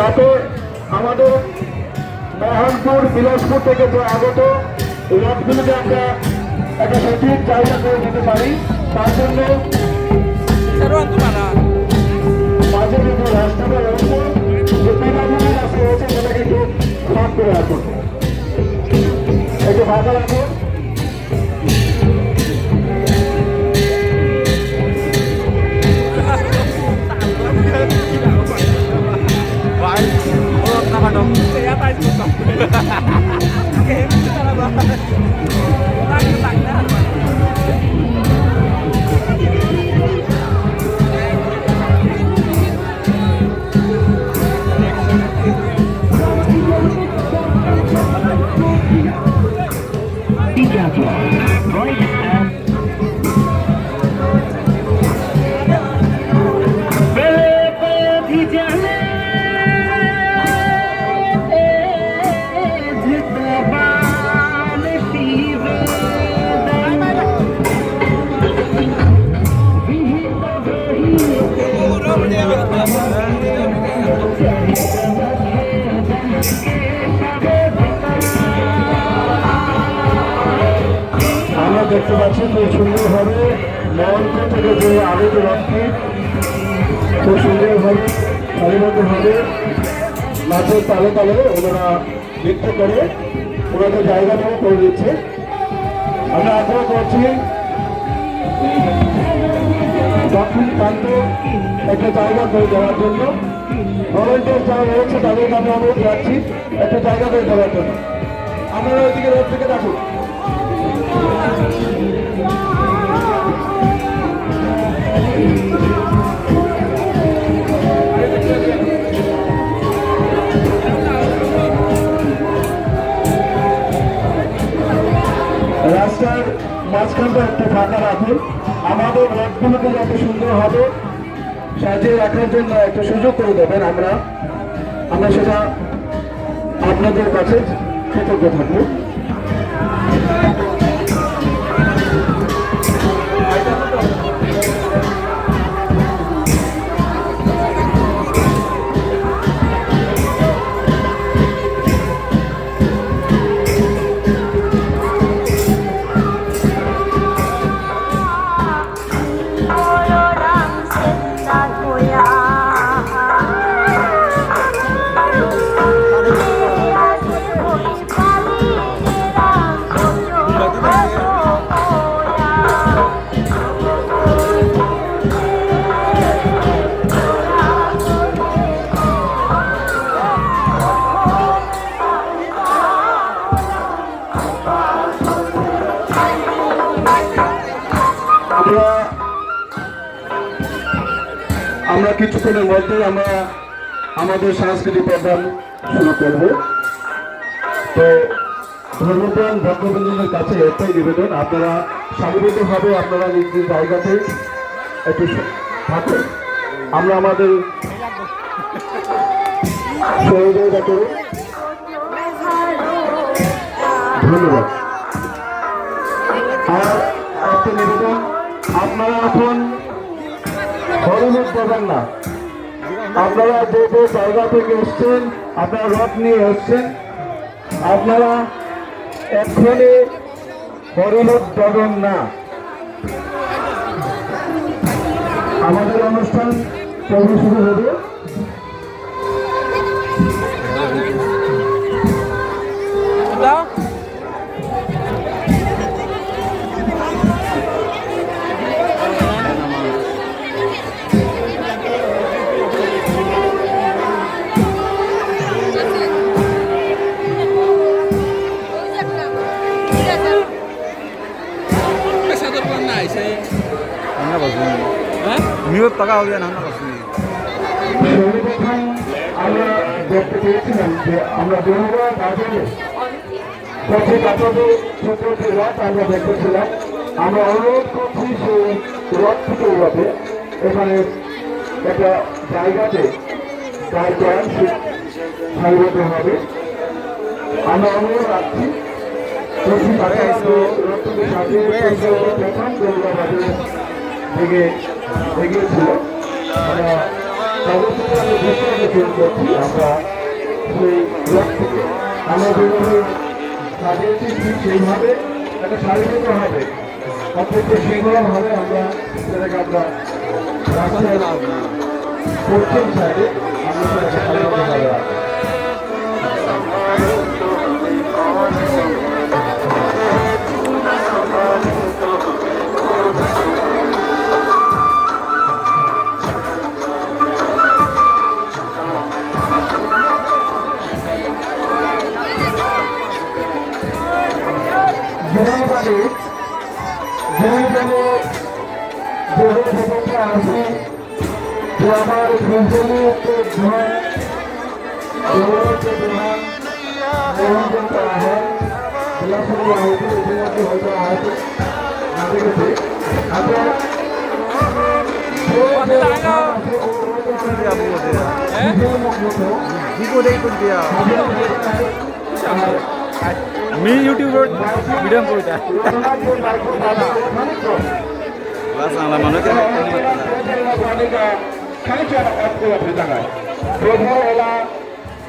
যাতে আমাদের মহানপুর বিলাসপুর থেকে যে আগত রথগুলোকে আমরা একটা সঠিক জায়গা করে দিতে পারি, তার জন্য মাঝে যে রাস্তাটা রয়েছে, যে পিলাগুলি রাস্তা রয়েছে, সেটাকে একটু ফাঁক করে রাখুন, একটু ফাঁকা রাখুন। দেখতে পাচ্ছি খুব সুন্দরভাবে মহন্ত থেকে যে আলোক রথটি খুব সুন্দরভাবে সারিবদ্ধভাবে নাচের তালে তালে ওনারা নৃত্য করে ওনাদের জায়গাটাও করে দিচ্ছে। আমরা আগ্রহ করছি দক্ষিণ প্রান্তে একটা জায়গা করে দেওয়ার জন্য, ভলেন্টিয়ার যারা রয়েছে তাদেরকে আমরা অনুরোধ রাখছি একটা জায়গা করে দেওয়ার জন্য। আপনারা ওইদিকে রোড থেকে দেখুন। রাস্তার মাঝখানটা একটু ফাঁকা রাখুন, আমাদের রথগুলোকে যত সুন্দর হবে সাজিয়ে রাখার জন্য একটা সুযোগ করে দেবেন। আমরা সেটা আপনাদের কাছে কৃতজ্ঞ থাকবো। আমরা কিছুক্ষণের মধ্যেই আমাদের সাংস্কৃতিক প্রোগ্রাম শুরু করব। তো ধর্মপ্রাণ ভক্তবৃন্দের কাছে একটাই নিবেদন, আপনারা সারিবদ্ধভাবে আপনারা নিজ নিজ জায়গাতে একটু থাকুন, আমরা আমাদের সহযোগিতা করব। ধন্যবাদ। আর একটা নিবেদন, আপনারা এখন হরিমুখ দেবেন না, আপনারা যে যে জায়গা থেকে এসছেন, আপনারা রথ নিয়ে এসছেন, আপনারা এক্ষুনি হরিমুখ দেবেন না। আমাদের অনুষ্ঠান কবে শুরু হবে? আমরা দেখতে পেয়েছিলাম যে আমরা বেহুয়া বাজারে ছোট যে রথ আমরা দেখেছিলাম, আমরা অনুরোধ করছি সেই রথ থেকে উড়াতে এখানে একটা জায়গাতে দাঁড় করান সারিবদ্ধ হবে। আমরা অনুরোধ রাখছি প্রথম দুর্গা বাজার থেকে এগিয়েছিল, আমরা পরবর্তীতে আমি দৃশ্যকে শুরু করছি আমরা সেই ব্লক থেকে আমরা যেভাবে সাজিয়েছি ঠিক সেইভাবে একটা সারিবদ্ধ হবে প্রত্যেকটা সিংহভাবে আমরা সেটাকে আমরা রাস্তার পশ্চিম সাইডে আমরা সেটাকে সারিবদ্ধভাবে রাখবো। আসি যে আমার গ্রহণ করা হয় হয়তো আছে मी यूट्यूबवर भिडिओ करता चांगला म्हणून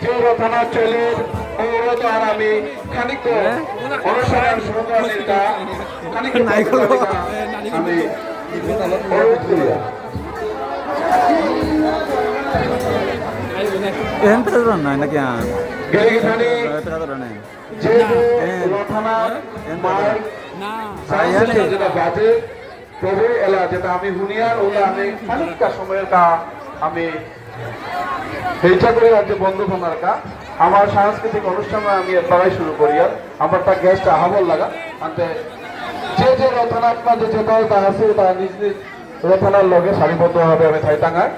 যে রচনা চলে আর আমি খানিক অনুষ্ঠানের সহকারিতা খানিক আমি অনুরোধ করি। এহেন পেটা নাই নাকি গেলিখানি পেটা নাই যে রচনা যেটা বাজে প্রভু এলা যেটা আমি হুনিয়ার ওলা আমি খানিকটা সময়ের কা আমি হেইটা করে যে বন্ধু বানার কা আমার সাংস্কৃতিক অনুষ্ঠান আমি তারাই শুরু করি আর আমার তা গেস্ট আহাবল লাগা আনতে যে রচনাত্মা যে যেটা তা আছে তা নিজ নিজ রচনার লগে সারিবদ্ধভাবে আমি তাই টাঙায়